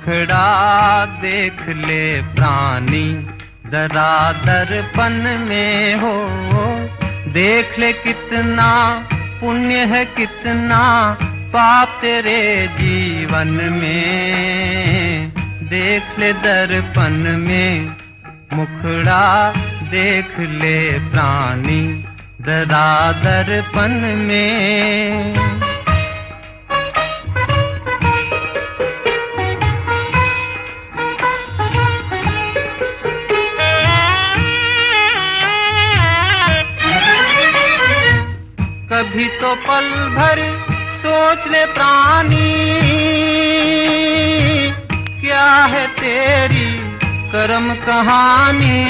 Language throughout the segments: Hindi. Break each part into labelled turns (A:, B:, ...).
A: मुखड़ा देख ले प्राणी जरा दर्पण में हो, देख ले कितना पुण्य है कितना पाप तेरे जीवन में, देख ले दर्पण में मुखड़ा देख ले प्राणी जरा दर्पण में। कभी तो पल भर सोच ले प्राणी, क्या है तेरी कर्म कहानी।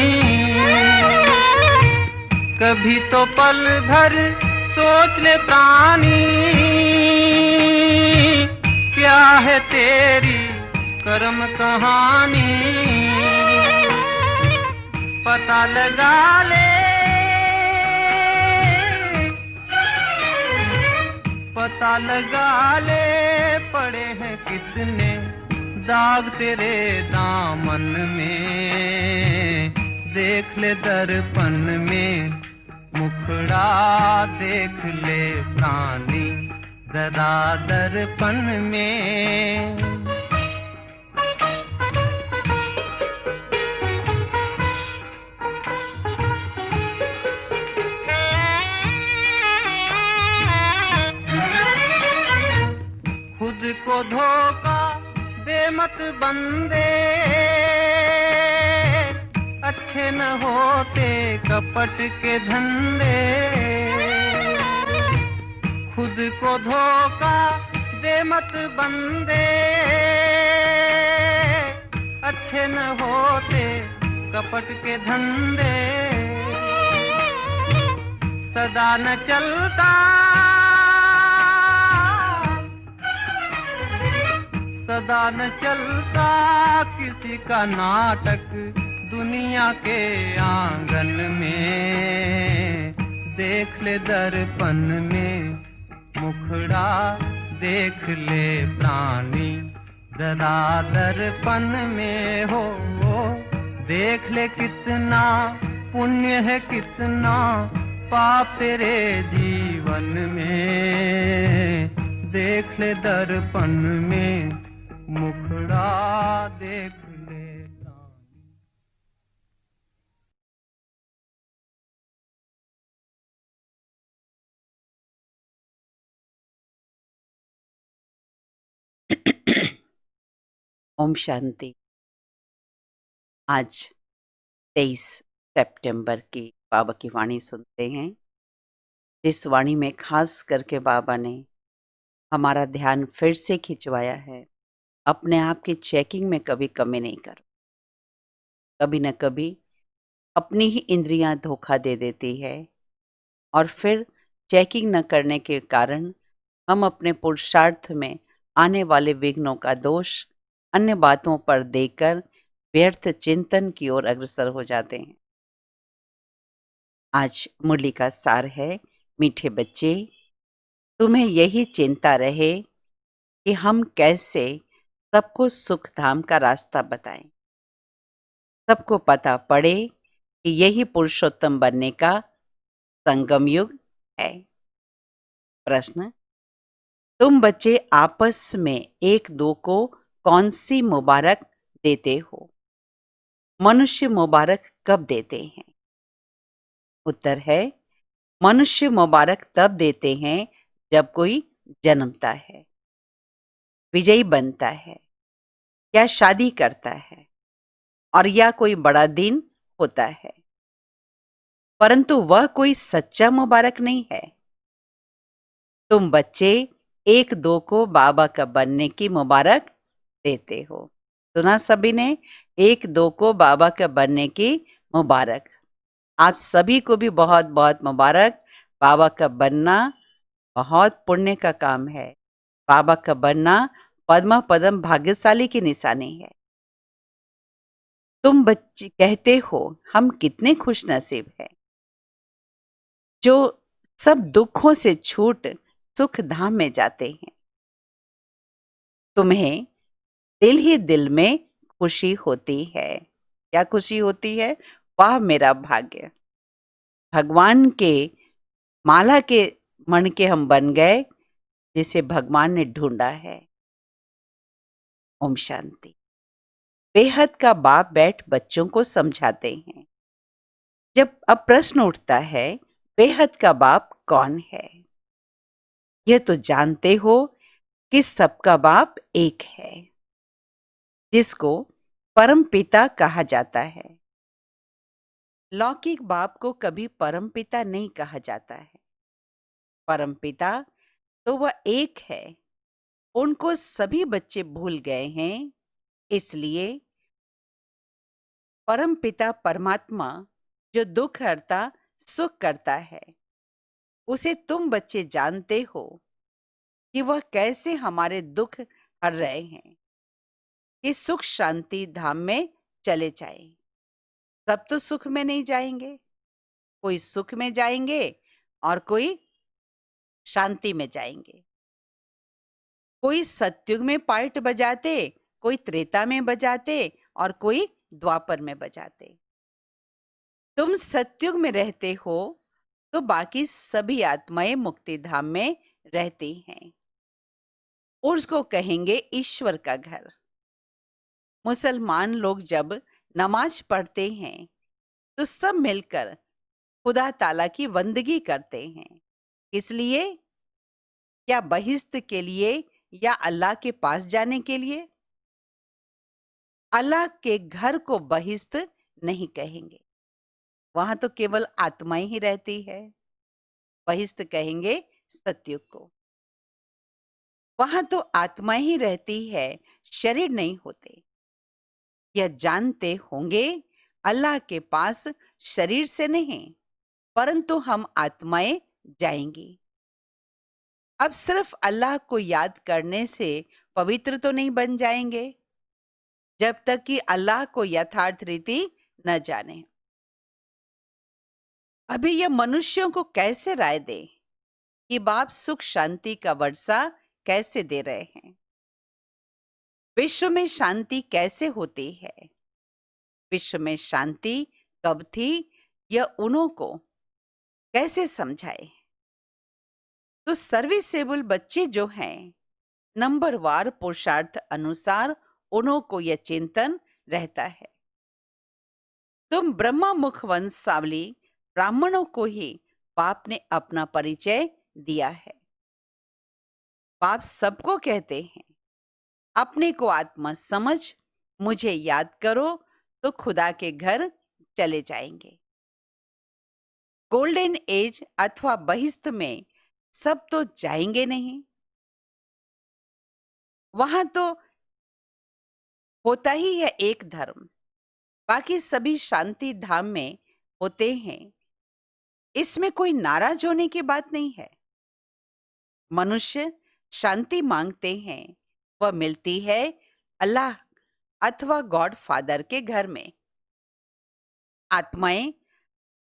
A: कभी तो पल भर सोच ले प्राणी, क्या है तेरी कर्म कहानी। पता लगा ले, पता लगा ले पड़े हैं कितने दाग तेरे दामन में, देख ले दर्पण में मुखड़ा देख ले प्राणी जरा दर्पण में। खुद को धोखा दे मत बंदे, अच्छे न होते कपट के धंधे। खुद को धोखा दे मत बंदे, अच्छे न होते कपट के धंधे। सदा न चलता, सदा न चलता किसी का नाटक दुनिया के आंगन में, देख ले दर्पण में मुखड़ा देख ले प्राणी जरा दर्पण में हो, देख ले कितना पुण्य है कितना पाप तेरे जीवन में, देख ले दर्पण में मुखड़ा देख ले।
B: ओम शांति। आज 23 सितंबर की बाबा की वाणी सुनते हैं, जिस वाणी में खास करके बाबा ने हमारा ध्यान फिर से खिंचवाया है। अपने आप की चेकिंग में कभी कमी नहीं करो। कभी न कभी अपनी ही इंद्रियां धोखा दे देती है और फिर चेकिंग न करने के कारण हम अपने पुरुषार्थ में आने वाले विघ्नों का दोष अन्य बातों पर देकर व्यर्थ चिंतन की ओर अग्रसर हो जाते हैं। आज मुरली का सार है, मीठे बच्चे, तुम्हें यही चिंता रहे कि हम कैसे सबको सुख धाम का रास्ता बताएं। सबको पता पड़े कि यही पुरुषोत्तम बनने का संगम युग है। प्रश्न, तुम बच्चे आपस में एक दो को कौन सी मुबारक देते हो? मनुष्य मुबारक कब देते हैं? उत्तर है, मनुष्य मुबारक तब देते हैं जब कोई जन्मता है, विजयी बनता है, या शादी करता है, और या कोई बड़ा दिन होता है, परंतु वह कोई सच्चा मुबारक नहीं है। तुम बच्चे एक दो को बाबा का बनने की मुबारक देते हो। सुना सभी ने? एक दो को बाबा का बनने की मुबारक। आप सभी को भी बहुत बहुत मुबारक। बाबा का बनना बहुत पुण्य का काम है। बाबा का बनना पद्म पदम भाग्यशाली की निशानी है। तुम बच्चे कहते हो हम कितने खुश नसीब हैं जो सब दुखों से छूट सुख धाम में जाते हैं। तुम्हें दिल ही दिल में खुशी होती है। क्या खुशी होती है? वाह मेरा भाग्य! भगवान के माला के मण के हम बन गए, जिसे भगवान ने ढूंढा है। ओम शांति। बेहद का बाप बैठ बच्चों को समझाते हैं। जब अब प्रश्न उठता है, बेहद का बाप कौन है? यह तो जानते हो कि सबका बाप एक है, जिसको परम पिता कहा जाता है। लौकिक बाप को कभी परम पिता नहीं कहा जाता है। परम पिता तो वह एक है। उनको सभी बच्चे भूल गए हैं, इसलिए परम पिता परमात्मा जो दुख हरता सुख करता है, उसे तुम बच्चे जानते हो कि वह कैसे हमारे दुख हर रहे हैं, कि सुख शांति धाम में चले जाएं। सब तो सुख में नहीं जाएंगे, कोई सुख में जाएंगे और कोई शांति में जाएंगे। कोई सतयुग में पार्ट बजाते, कोई त्रेता में बजाते और कोई द्वापर में बजाते। तुम सतयुग में रहते हो तो बाकी सभी आत्माएं मुक्ति धाम में रहती हैं। उसको कहेंगे ईश्वर का घर। मुसलमान लोग जब नमाज पढ़ते हैं तो सब मिलकर खुदा ताला की बंदगी करते हैं। इसलिए क्या बहिश्त के लिए या अल्लाह के पास जाने के लिए? अल्लाह के घर को बहिश्त नहीं कहेंगे, वहां तो केवल आत्माएं ही रहती है। बहिश्त कहेंगे सतयुग को। वहां तो आत्माएं ही रहती है, शरीर नहीं होते। यह जानते होंगे अल्लाह के पास शरीर से नहीं, परंतु हम आत्माएं जाएंगी। अब सिर्फ अल्लाह को याद करने से पवित्र तो नहीं बन जाएंगे, जब तक कि अल्लाह को यथार्थ रीति न जाने। अभी यह मनुष्यों को कैसे राय दे कि बाप सुख शांति का वर्षा कैसे दे रहे हैं? विश्व में शांति कैसे होती है? विश्व में शांति कब थी, यह उन्हों को कैसे समझाए? तो सर्विसेबल बच्चे जो हैं, नंबरवार पुरुषार्थ अनुसार उन्हों को यह चिंतन रहता है। तुम ब्रह्मा मुख वंशावली ब्राह्मणों को ही बाप ने अपना परिचय दिया है। बाप सबको कहते हैं, अपने को आत्मा समझ, मुझे याद करो तो खुदा के घर चले जाएंगे। गोल्डन एज अथवा बहिश्त में सब तो जाएंगे नहीं, वहां तो होता ही है एक धर्म, बाकी सभी शांति धाम में होते हैं। इसमें कोई नाराज होने की बात नहीं है। मनुष्य शांति मांगते हैं, वह मिलती है अल्लाह अथवा गॉड फादर के घर में। आत्माएं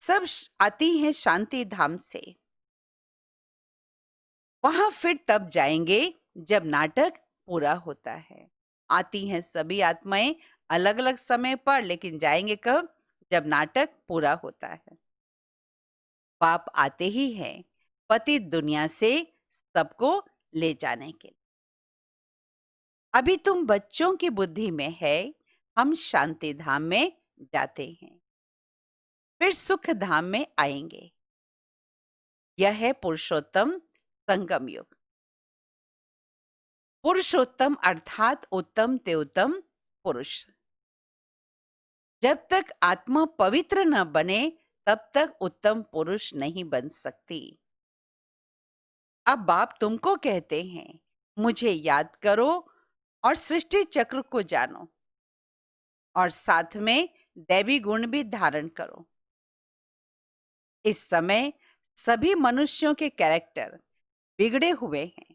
B: सब आती हैं शांति धाम से। वहां फिर तब जाएंगे जब नाटक पूरा होता है। आती हैं सभी आत्माएं अलग अलग समय पर, लेकिन जाएंगे कब? जब नाटक पूरा होता है। पाप आते ही हैं पतित दुनिया से सबको ले जाने के लिए। अभी तुम बच्चों की बुद्धि में है हम शांति धाम में जाते हैं, फिर सुख धाम में आएंगे। यह है पुरुषोत्तम संगम युग। पुरुषोत्तम अर्थात उत्तम ते उत्तम पुरुष। जब तक आत्मा पवित्र न बने तब तक उत्तम पुरुष नहीं बन सकती। अब बाप तुमको कहते हैं, मुझे याद करो और सृष्टि चक्र को जानो और साथ में दैवी गुण भी धारण करो। इस समय सभी मनुष्यों के कैरेक्टर बिगड़े हुए हैं।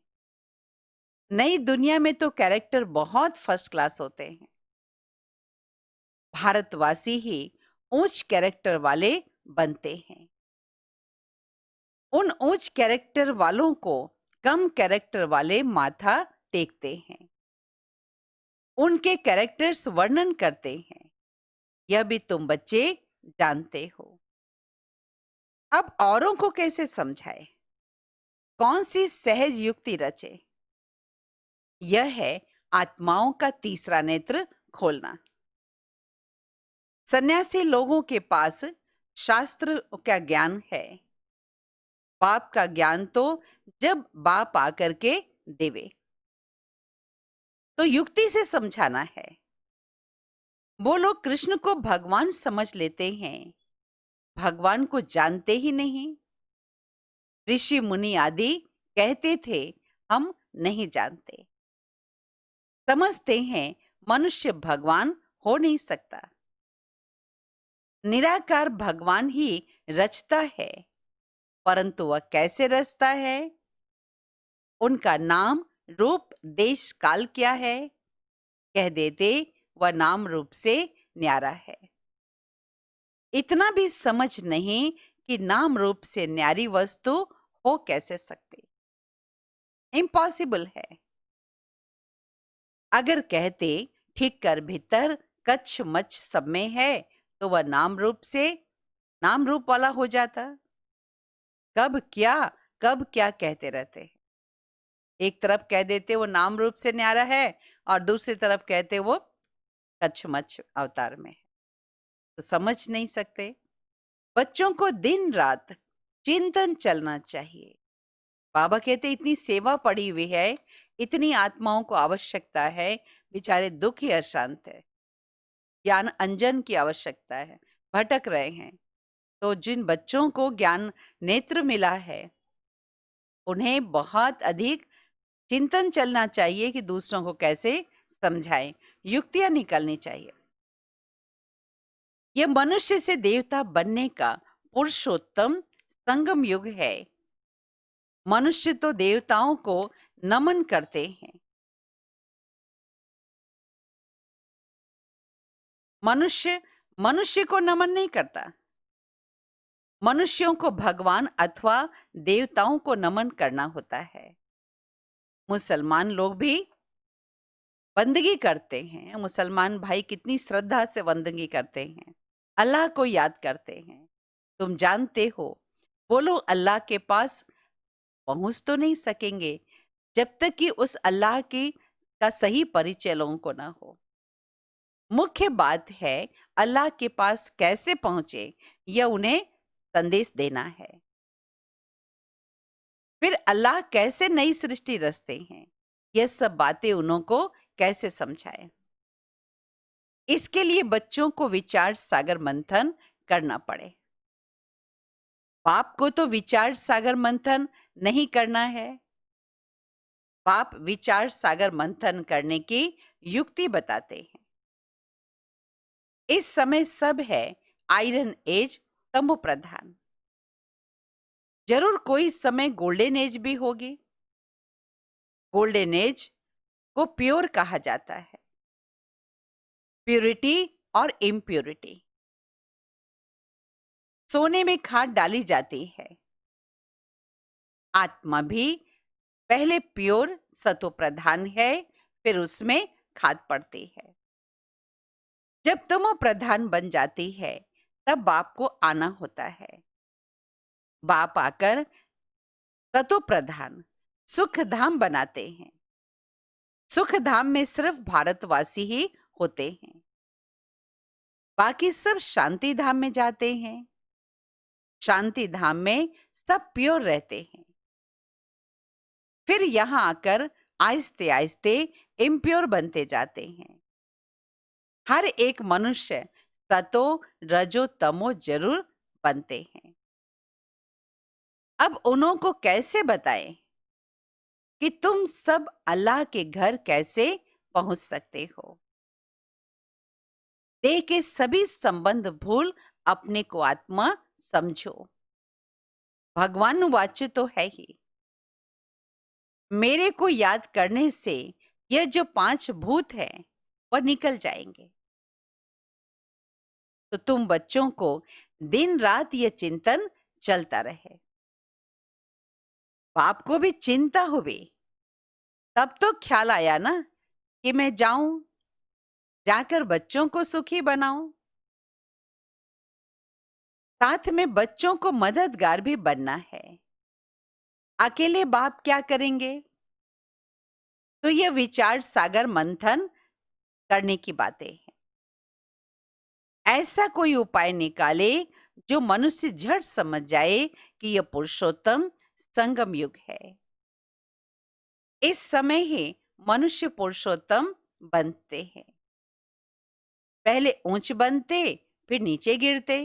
B: नई दुनिया में तो कैरेक्टर बहुत फर्स्ट क्लास होते हैं। भारतवासी ही ऊंच कैरेक्टर वाले बनते हैं। उन ऊंच कैरेक्टर वालों को कम कैरेक्टर वाले माथा टेकते हैं। उनके कैरेक्टर्स वर्णन करते हैं। यह भी तुम बच्चे जानते हो। अब औरों को कैसे समझाए? कौन सी सहज युक्ति रचे? यह है आत्माओं का तीसरा नेत्र खोलना। सन्यासी लोगों के पास शास्त्र का ज्ञान है। बाप का ज्ञान तो जब बाप आकर के देवे, तो युक्ति से समझाना है। वो लोग कृष्ण को भगवान समझ लेते हैं, भगवान को जानते ही नहीं। ऋषि मुनि आदि कहते थे हम नहीं जानते, समझते हैं मनुष्य भगवान हो नहीं सकता। निराकार भगवान ही रचता है, परंतु वह कैसे रचता है? उनका नाम रूप देश काल क्या है? कह देते वह नाम रूप से न्यारा है। इतना भी समझ नहीं कि नाम रूप से न्यारी वस्तु हो कैसे सकती, इम्पॉसिबल है। अगर कहते ठीक कर भीतर कच्छ मच्छ सब में है, तो वह नाम रूप वाला हो जाता। कब क्या कहते रहते हैं। एक तरफ कह देते वो नाम रूप से न्यारा है, और दूसरी तरफ कहते वो कच्छ मच्छ अवतार में है, तो समझ नहीं सकते। बच्चों को दिन रात चिंतन चलना चाहिए। बाबा कहते इतनी सेवा पड़ी हुई है, इतनी आत्माओं को आवश्यकता है, बेचारे दुखी अशांत है, ज्ञान अंजन की आवश्यकता है, भटक रहे हैं। तो जिन बच्चों को ज्ञान नेत्र मिला है, उन्हें बहुत अधिक चिंतन चलना चाहिए कि दूसरों को कैसे समझाएं, युक्तियां निकालनी चाहिए। यह मनुष्य से देवता बनने का पुरुषोत्तम संगम युग है। मनुष्य तो देवताओं को नमन करते हैं। मनुष्य को नमन नहीं करता। मनुष्यों को भगवान अथवा देवताओं को नमन करना होता है। मुसलमान लोग भी बंदगी करते हैं। मुसलमान भाई कितनी श्रद्धा से बंदगी करते हैं, अल्लाह को याद करते हैं। तुम जानते हो, वो लोग अल्लाह के पास पहुंच तो नहीं सकेंगे जब तक कि उस अल्लाह की का सही परिचय लोगों को ना हो। मुख्य बात है अल्लाह के पास कैसे पहुंचे, यह उन्हें संदेश देना है। फिर अल्लाह कैसे नई सृष्टि रचते हैं, यह सब बातें उनको कैसे समझाएं। इसके लिए बच्चों को विचार सागर मंथन करना पड़े। बाप को तो विचार सागर मंथन नहीं करना है। बाप विचार सागर मंथन करने की युक्ति बताते हैं। इस समय सब है आयरन एज, तमो प्रधान। जरूर कोई समय गोल्डन एज भी होगी। गोल्डन एज को प्योर कहा जाता है, प्योरिटी और इम्प्योरिटी। सोने में खाद डाली जाती है। आत्मा भी पहले प्योर सतो प्रधान है, फिर उसमें खाद पड़ती है। जब तमो प्रधान बन जाती है, तब बाप को आना होता है। बाप आकर सतो प्रधान सुख धाम बनाते हैं। सुख धाम में सिर्फ भारतवासी ही होते हैं, बाकी सब शांति धाम में जाते हैं। शांति धाम में सब प्योर रहते हैं। फिर यहां आकर आहिस्ते आहिस्ते इम्प्योर बनते जाते हैं। हर एक मनुष्य सतो रजो तमो जरूर बनते हैं। अब उन्हों को कैसे बताएं कि तुम सब अल्लाह के घर कैसे पहुंच सकते हो। देह के सभी संबंध भूल अपने को आत्मा समझो। भगवान वाच्य तो है ही। मेरे को याद करने से यह जो 5 भूत है वह निकल जाएंगे। तो तुम बच्चों को दिन रात यह चिंतन चलता रहे। बाप को भी चिंता हुई, तब तो ख्याल आया ना कि मैं जाऊं जाकर बच्चों को सुखी बनाओ। साथ में बच्चों को मददगार भी बनना है। अकेले बाप क्या करेंगे? तो यह विचार सागर मंथन करने की बातें हैं। ऐसा कोई उपाय निकाले जो मनुष्य झट समझ जाए कि यह पुरुषोत्तम संगम युग है। इस समय ही मनुष्य पुरुषोत्तम बनते हैं। पहले ऊंच बनते, फिर नीचे गिरते।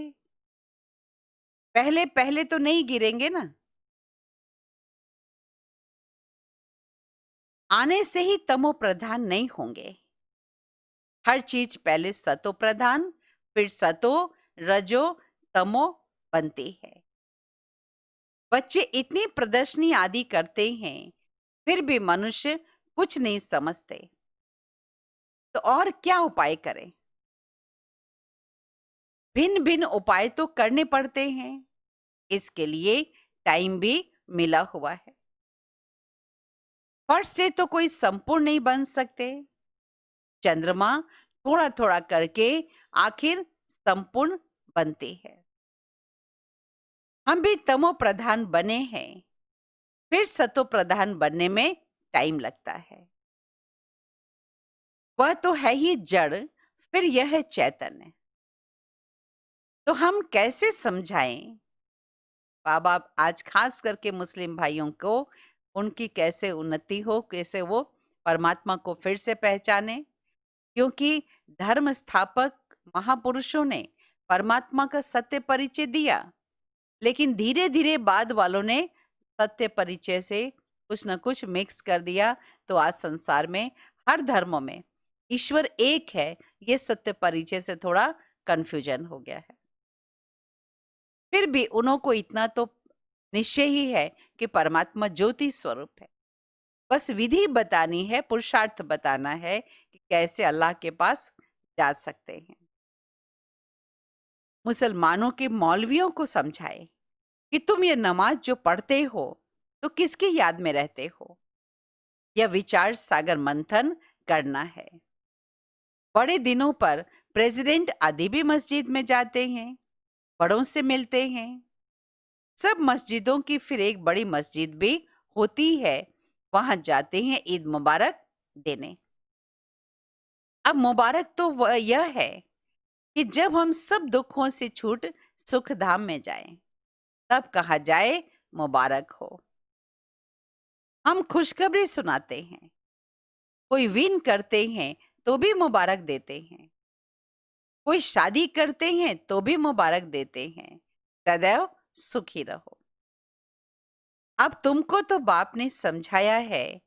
B: पहले पहले तो नहीं गिरेंगे ना। आने से ही तमो प्रधान नहीं होंगे। हर चीज पहले सतो प्रधान, फिर सतो, रजो, तमो बनती है। बच्चे इतनी प्रदर्शनी आदि करते हैं, फिर भी मनुष्य कुछ नहीं समझते। तो और क्या उपाय करें? भिन्न भिन्न उपाय तो करने पड़ते हैं। इसके लिए टाइम भी मिला हुआ है। फर्श से तो कोई संपूर्ण नहीं बन सकते। चंद्रमा थोड़ा थोड़ा करके आखिर संपूर्ण बनते हैं। हम भी तमो प्रधान बने हैं, फिर सतो प्रधान बनने में टाइम लगता है। वह तो है ही जड़, फिर यह है चैतन्य। तो हम कैसे समझाएं? बाबा आज खास करके मुस्लिम भाइयों को उनकी कैसे उन्नति हो, कैसे वो परमात्मा को फिर से पहचाने। क्योंकि धर्म स्थापक महापुरुषों ने परमात्मा का सत्य परिचय दिया, लेकिन धीरे धीरे बाद वालों ने सत्य परिचय से कुछ न कुछ मिक्स कर दिया। तो आज संसार में हर धर्म में ईश्वर एक है, ये सत्य परिचय से थोड़ा कंफ्यूजन हो गया है। फिर भी उन्हों को इतना तो निश्चय ही है कि परमात्मा ज्योति स्वरूप है। बस विधि बतानी है, पुरुषार्थ बताना है कि कैसे अल्लाह के पास जा सकते हैं। मुसलमानों के मौलवियों को समझाए कि तुम ये नमाज जो पढ़ते हो तो किसकी याद में रहते हो। यह विचार सागर मंथन करना है। बड़े दिनों पर प्रेसिडेंट आदि भी मस्जिद में जाते हैं, बड़ों से मिलते हैं। सब मस्जिदों की फिर एक बड़ी मस्जिद भी होती है, वहां जाते हैं ईद मुबारक देने। अब मुबारक तो यह है कि जब हम सब दुखों से छूट सुख धाम में जाएं, तब कहा जाए मुबारक हो। हम खुशखबरी सुनाते हैं, कोई विन करते हैं तो भी मुबारक देते हैं, कोई शादी करते हैं तो भी मुबारक देते हैं। सदैव सुखी रहो। अब तुमको तो बाप ने समझाया है,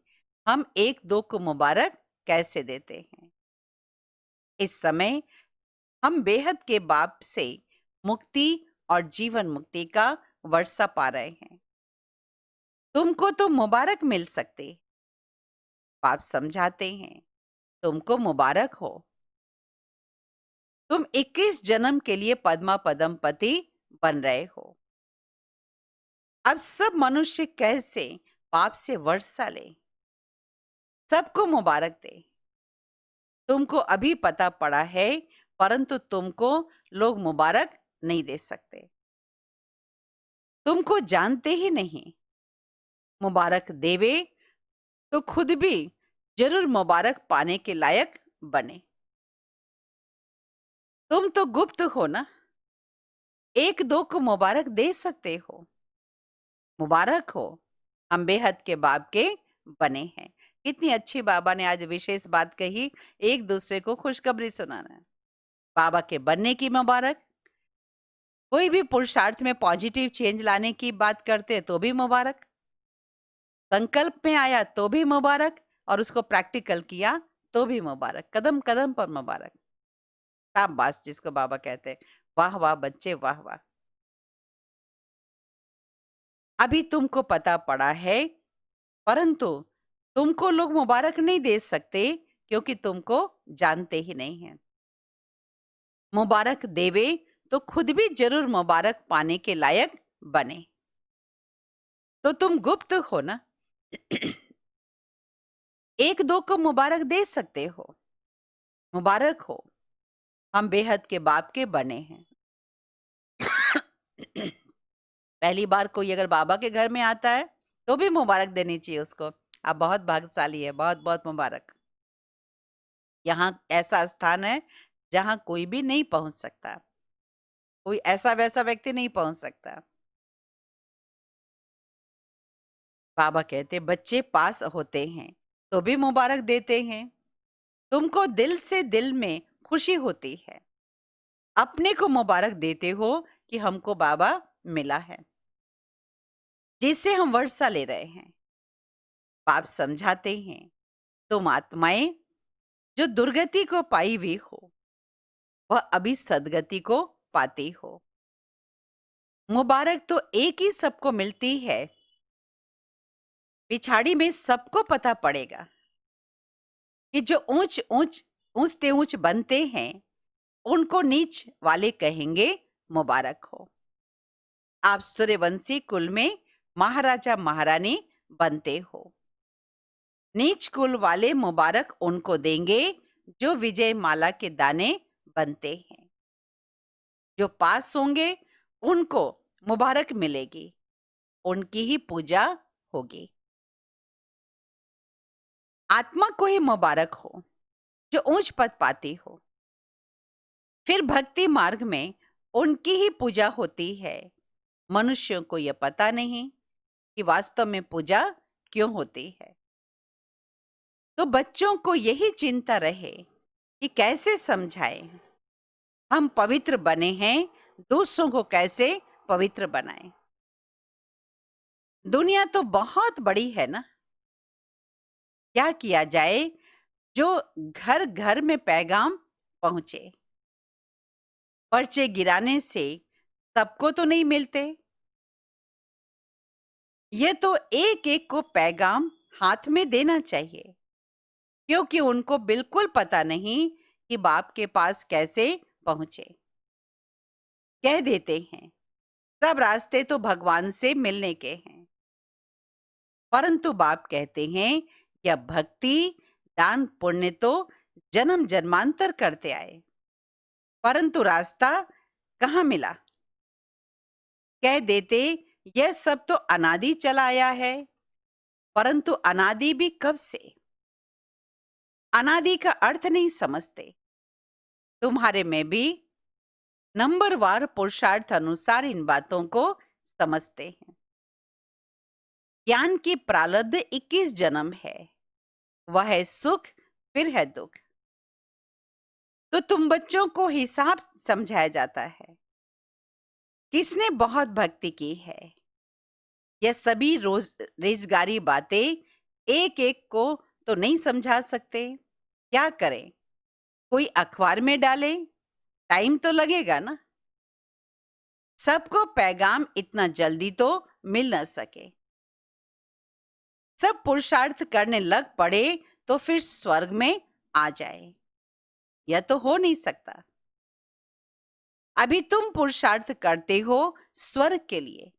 B: हम एक दो को मुबारक कैसे देते हैं। इस समय हम बेहद के बाप से मुक्ति और जीवन मुक्ति का वर्षा पा रहे हैं। तुमको तो मुबारक मिल सकते। बाप समझाते हैं, तुमको मुबारक हो। तुम 21 जन्म के लिए पद्मा पदम पति बन रहे हो। अब सब मनुष्य कैसे पाप से वर्षा ले, सबको मुबारक दे। तुमको अभी पता पड़ा है, परंतु तुमको लोग मुबारक नहीं दे सकते। तुमको जानते ही नहीं। मुबारक देवे तो खुद भी जरूर मुबारक पाने के लायक बने। तुम तो गुप्त हो ना, एक दो को मुबारक दे सकते हो। मुबारक हो, हम बेहद के बाप के बने हैं। कितनी अच्छी बाबा ने आज विशेष बात कही, एक दूसरे को खुशखबरी सुनाना है। बाबा के बनने की मुबारक। कोई भी पुरुषार्थ में पॉजिटिव चेंज लाने की बात करते तो भी मुबारक, संकल्प में आया तो भी मुबारक, और उसको प्रैक्टिकल किया तो भी मुबारक। कदम कदम पर मुबारक। शाबाश जिसको बाबा कहते हैं। वाह वाह बच्चे, वाह वाह। अभी तुमको पता पड़ा है, परंतु तुमको लोग मुबारक नहीं दे सकते, क्योंकि तुमको जानते ही नहीं है। मुबारक देवे तो खुद भी जरूर मुबारक पाने के लायक बने। तो तुम गुप्त हो ना, एक दो को मुबारक दे सकते हो। मुबारक हो, हम बेहद के बाप के बने हैं। पहली बार कोई अगर बाबा के घर में आता है तो भी मुबारक देनी चाहिए उसको। आप बहुत भाग्यशाली है, बहुत बहुत मुबारक। यहाँ ऐसा स्थान है जहां कोई भी नहीं पहुंच सकता, कोई ऐसा वैसा व्यक्ति नहीं पहुंच सकता। बाबा कहते बच्चे पास होते हैं तो भी मुबारक देते हैं। तुमको दिल से दिल में खुशी होती है, अपने को मुबारक देते हो कि हमको बाबा मिला है जिससे हम वर्षा ले रहे हैं। बाप समझाते हैं तुम आत्माएं जो दुर्गति को पाई हुई हो वह अभी सदगति को पाती हो। मुबारक तो एक ही सबको मिलती है, पिछाड़ी में सबको पता पड़ेगा कि जो ऊंच ऊंच ऊंचते ऊंच बनते हैं उनको नीच वाले कहेंगे मुबारक हो। आप सूर्यवंशी कुल में महाराजा महारानी बनते हो। नीच कुल वाले मुबारक उनको देंगे जो विजय माला के दाने बनते हैं। जो पास होंगे उनको मुबारक मिलेगी, उनकी ही पूजा होगी। आत्मा को ही मुबारक हो जो ऊंच पद पाती हो। फिर भक्ति मार्ग में उनकी ही पूजा होती है। मनुष्यों को यह पता नहीं कि वास्तव में पूजा क्यों होती है। तो बच्चों को यही चिंता रहे कि कैसे समझाएं हम पवित्र बने हैं, दूसरों को कैसे पवित्र बनाएं। दुनिया तो बहुत बड़ी है ना, क्या किया जाए जो घर घर में पैगाम पहुंचे। पर्चे गिराने से सबको तो नहीं मिलते, ये तो एक एक को पैगाम हाथ में देना चाहिए, क्योंकि उनको बिल्कुल पता नहीं कि बाप के पास कैसे पहुंचे। कह देते हैं सब रास्ते तो भगवान से मिलने के हैं, परंतु बाप कहते हैं यह भक्ति दान पुण्य तो जन्म जन्मांतर करते आए, परंतु रास्ता कहाँ मिला। कह देते यह सब तो अनादि चला आया है, परंतु अनादि भी कब से। अनादि का अर्थ नहीं समझते। तुम्हारे में भी नंबरवार पुरुषार्थ अनुसार इन बातों को समझते हैं। ज्ञान की प्रारब्ध 21 जन्म है, वह है सुख फिर है दुख। तो तुम बच्चों को हिसाब समझाया जाता है, किसने बहुत भक्ति की है। यह सभी रोजगारी बातें एक एक को तो नहीं समझा सकते। क्या करें, कोई अखबार में डाले, टाइम तो लगेगा ना। सबको पैगाम इतना जल्दी तो मिल न सके। सब पुरुषार्थ करने लग पड़े तो फिर स्वर्ग में आ जाए, यह तो हो नहीं सकता। अभी तुम पुरुषार्थ करते हो स्वर्ग के लिए।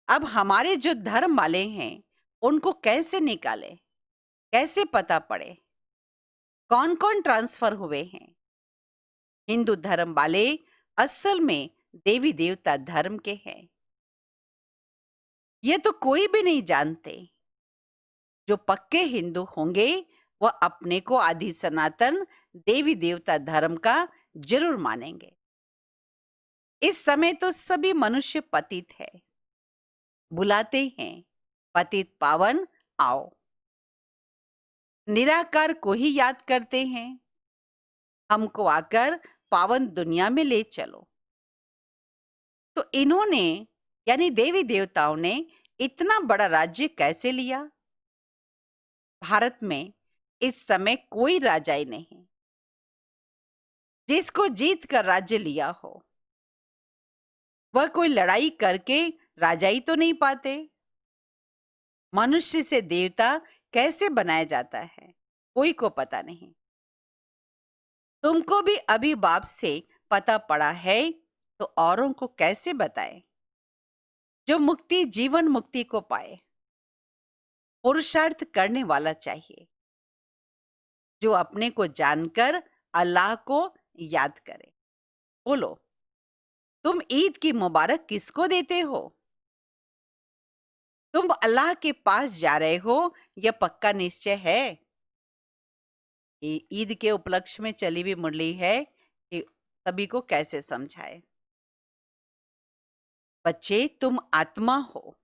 B: अब हमारे जो धर्म वाले हैं उनको कैसे निकाले, कैसे पता पड़े कौन कौन ट्रांसफर हुए हैं। हिंदू धर्म वाले असल में देवी देवता धर्म के हैं, ये तो कोई भी नहीं जानते। जो पक्के हिंदू होंगे वह अपने को आदि सनातन देवी देवता धर्म का जरूर मानेंगे। इस समय तो सभी मनुष्य पतित है, बुलाते हैं पतित पावन आओ। निराकार को ही याद करते हैं, हमको आकर पावन दुनिया में ले चलो। तो इन्होंने यानी देवी देवताओं ने इतना बड़ा राज्य कैसे लिया। भारत में इस समय कोई राजा ही नहीं जिसको जीत कर राज्य लिया हो। वह कोई लड़ाई करके राजा ही तो नहीं पाते। मनुष्य से देवता कैसे बनाया जाता है कोई को पता नहीं। तुमको भी अभी बाप से पता पड़ा है तो औरों को कैसे बताए जो मुक्ति जीवन मुक्ति को पाए। पुरुषार्थ करने वाला चाहिए। जो अपने को जानकर अल्लाह को याद करे। बोलो, तुम ईद की मुबारक किसको देते हो? तुम अल्लाह के पास जा रहे हो, यह पक्का निश्चय है। ईद के उपलक्ष्य में चली हुई मुरली है कि सभी को कैसे समझाए। बच्चे, तुम आत्मा हो।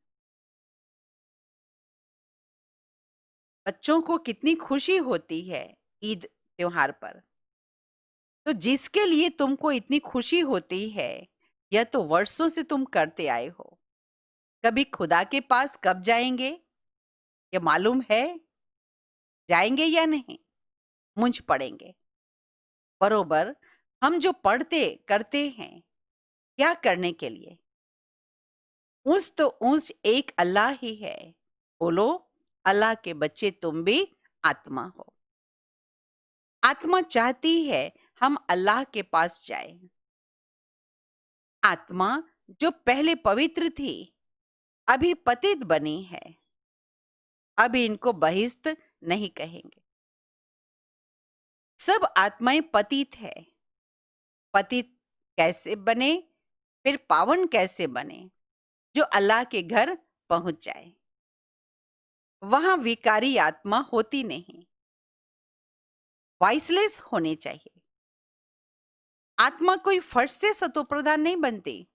B: बच्चों को कितनी खुशी होती है ईद त्योहार पर। तो जिसके लिए तुमको इतनी खुशी होती है, यह तो वर्षों से तुम करते आए हो। कभी खुदा के पास कब जाएंगे, ये मालूम है? जाएंगे या नहीं? मुंझ पड़ेंगे। बरोबर, हम जो पढ़ते करते हैं, क्या करने के लिए? ऊंच तो ऊंच एक अल्लाह ही है। बोलो, अल्लाह के बच्चे तुम भी आत्मा हो। आत्मा चाहती है हम अल्लाह के पास जाएं। आत्मा जो पहले पवित्र थी, अभी पतित बनी है। अभी इनको बहिष्ठ नहीं कहेंगे। सब आत्माएं पतित है। पतित कैसे बने, फिर पावन कैसे बने? जो अल्लाह के घर पहुंच जाए। वहां विकारी आत्मा होती नहीं। वॉइसलेस होने चाहिए। आत्मा कोई फर्श से सतोप्रधान नहीं बनती।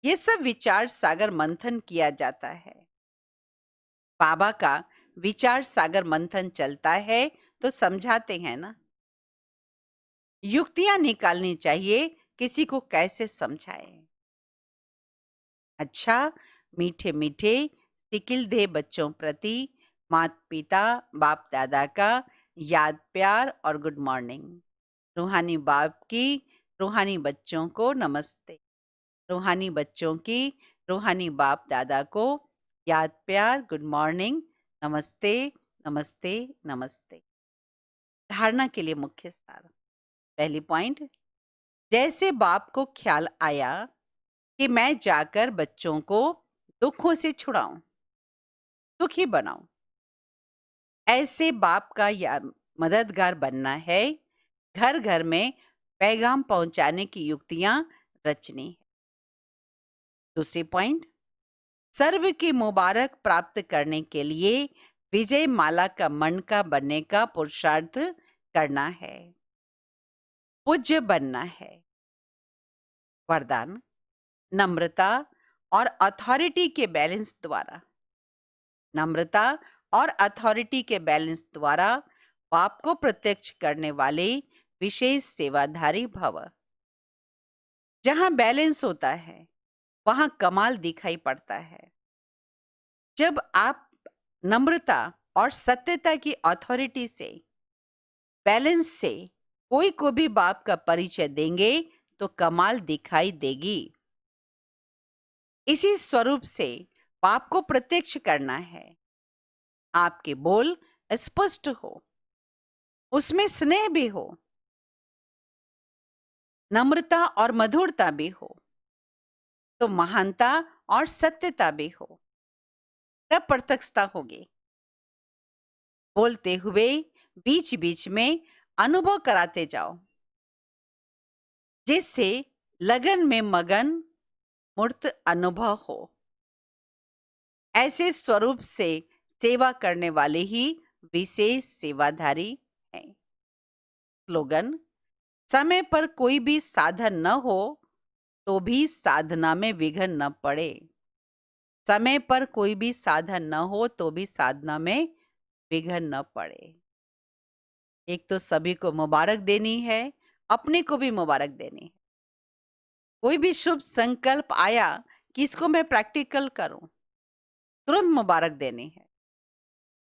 B: ये सब विचार सागर मंथन किया जाता है। बाबा का विचार सागर मंथन चलता है तो समझाते हैं ना। युक्तियां निकालनी चाहिए, किसी को कैसे समझाए। अच्छा, मीठे मीठे सिकिल दे बच्चों प्रति माता पिता बाप दादा का याद प्यार और गुड मॉर्निंग। रूहानी बाप की रूहानी बच्चों को नमस्ते। रूहानी बच्चों की रूहानी बाप दादा को याद प्यार गुड मॉर्निंग, नमस्ते नमस्ते नमस्ते। धारणा के लिए मुख्य सार। पहली पॉइंट, जैसे बाप को ख्याल आया कि मैं जाकर बच्चों को दुखों से छुड़ाऊं, सुखी बनाऊं, ऐसे बाप का या मददगार बनना है। घर घर में पैगाम पहुंचाने की युक्तियां रचनी है। दूसरी पॉइंट, सर्व की मुबारक प्राप्त करने के लिए विजय माला का मणका बनने का पुरुषार्थ करना है। पूज्य बनना है। वरदान, नम्रता और अथॉरिटी के बैलेंस द्वारा। नम्रता और अथॉरिटी के बैलेंस द्वारा बाप को प्रत्यक्ष करने वाले विशेष सेवाधारी भव। जहां बैलेंस होता है, वहां कमाल दिखाई पड़ता है। जब आप नम्रता और सत्यता की अथॉरिटी से, बैलेंस से कोई को भी बाप का परिचय देंगे तो कमाल दिखाई देगी। इसी स्वरूप से बाप को प्रत्यक्ष करना है। आपके बोल स्पष्ट हो, उसमें स्नेह भी हो, नम्रता और मधुरता भी हो, तो महानता और सत्यता भी हो, तब प्रत्यक्षता होगी। बोलते हुए बीच बीच में अनुभव कराते जाओ, जिससे लगन में मगन मूर्त अनुभव हो। ऐसे स्वरूप से सेवा करने वाले ही विशेष सेवाधारी हैं। स्लोगन, समय पर कोई भी साधन न हो तो भी साधना में विघ्न न पड़े। समय पर कोई भी साधन न हो तो भी साधना में विघ्न न पड़े। एक तो सभी को मुबारक देनी है, अपने को भी मुबारक देनी है। कोई भी शुभ संकल्प आया कि इसको मैं प्रैक्टिकल करूं, तुरंत मुबारक देनी है।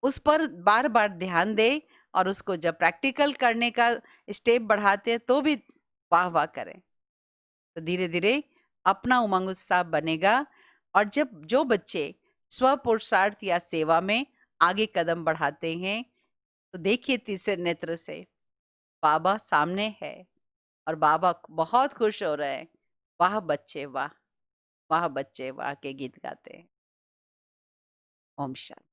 B: उस पर बार बार ध्यान दे और उसको जब प्रैक्टिकल करने का स्टेप बढ़ाते हैं तो भी वाह वाह करें। तो धीरे धीरे अपना उमंग उत्साह बनेगा। और जब जो बच्चे स्व पुरुषार्थ या सेवा में आगे कदम बढ़ाते हैं, तो देखिए तीसरे नेत्र से बाबा सामने है और बाबा बहुत खुश हो रहे हैं। वाह बच्चे वाह, वाह बच्चे वाह के गीत गाते हैं। ओम शांति।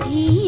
C: भी